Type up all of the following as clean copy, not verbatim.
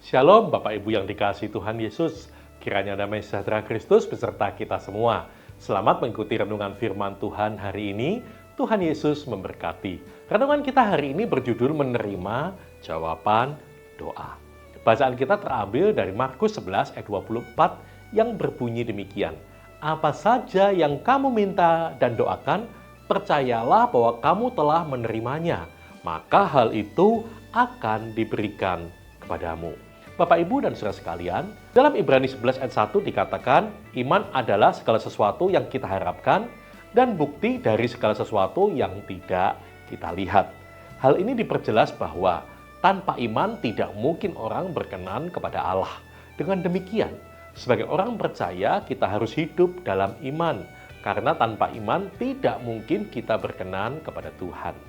Shalom Bapak Ibu yang dikasihi Tuhan Yesus. Kiranya damai sejahtera Kristus beserta kita semua. Selamat mengikuti renungan firman Tuhan hari ini. Tuhan Yesus memberkati. Renungan kita hari ini berjudul menerima jawaban doa. Bacaan kita terambil dari Markus 11 ayat 24 yang berbunyi demikian. Apa saja yang kamu minta dan doakan, percayalah bahwa kamu telah menerimanya, maka hal itu akan diberikan kepadamu. Bapak, Ibu, dan saudara sekalian, dalam Ibrani 11 ayat 1 dikatakan, iman adalah segala sesuatu yang kita harapkan dan bukti dari segala sesuatu yang tidak kita lihat. Hal ini diperjelas bahwa tanpa iman tidak mungkin orang berkenan kepada Allah. Dengan demikian, sebagai orang percaya kita harus hidup dalam iman, karena tanpa iman tidak mungkin kita berkenan kepada Tuhan.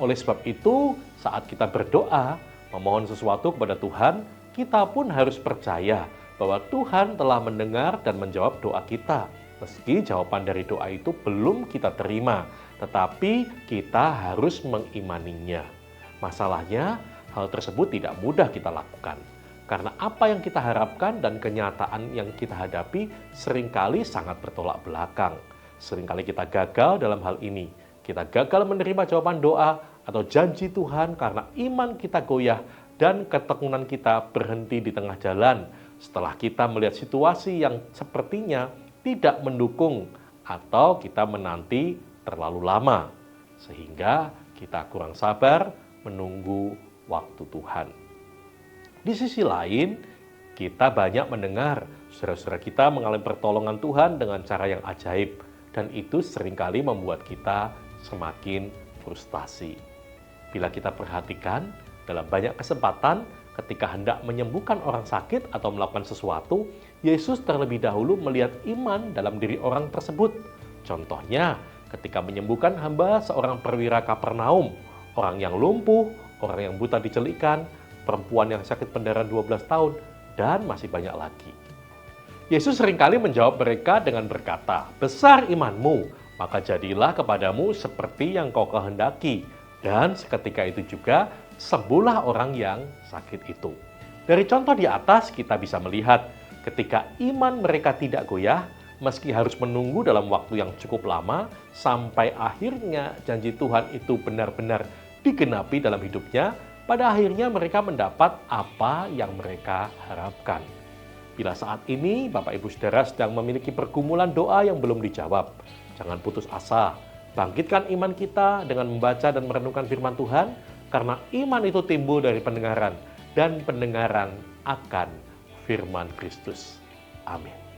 Oleh sebab itu, saat kita berdoa, memohon sesuatu kepada Tuhan, kita pun harus percaya bahwa Tuhan telah mendengar dan menjawab doa kita. Meski jawaban dari doa itu belum kita terima, tetapi kita harus mengimaninya. Masalahnya, hal tersebut tidak mudah kita lakukan. Karena apa yang kita harapkan dan kenyataan yang kita hadapi seringkali sangat bertolak belakang. Seringkali kita gagal dalam hal ini. Kita gagal menerima jawaban doa atau janji Tuhan karena iman kita goyah dan ketekunan kita berhenti di tengah jalan setelah kita melihat situasi yang sepertinya tidak mendukung atau kita menanti terlalu lama sehingga kita kurang sabar menunggu waktu Tuhan. Di sisi lain, kita banyak mendengar saudara-saudara kita mengalami pertolongan Tuhan dengan cara yang ajaib dan itu seringkali membuat kita semakin frustasi. Bila kita perhatikan, dalam banyak kesempatan ketika hendak menyembuhkan orang sakit atau melakukan sesuatu, Yesus terlebih dahulu melihat iman dalam diri orang tersebut. Contohnya, ketika menyembuhkan hamba seorang perwira Kapernaum, orang yang lumpuh, orang yang buta dicelikan, perempuan yang sakit pendarahan 12 tahun, dan masih banyak lagi. Yesus seringkali menjawab mereka dengan berkata, "Besar imanmu, maka jadilah kepadamu seperti yang kau kehendaki." Dan seketika itu juga sembuhlah orang yang sakit itu. Dari contoh di atas kita bisa melihat ketika iman mereka tidak goyah, meski harus menunggu dalam waktu yang cukup lama, sampai akhirnya janji Tuhan itu benar-benar digenapi dalam hidupnya, pada akhirnya mereka mendapat apa yang mereka harapkan. Bila saat ini Bapak Ibu Saudara sedang memiliki pergumulan doa yang belum dijawab, jangan putus asa. Bangkitkan iman kita dengan membaca dan merenungkan firman Tuhan, karena iman itu timbul dari pendengaran, dan pendengaran akan firman Kristus. Amin.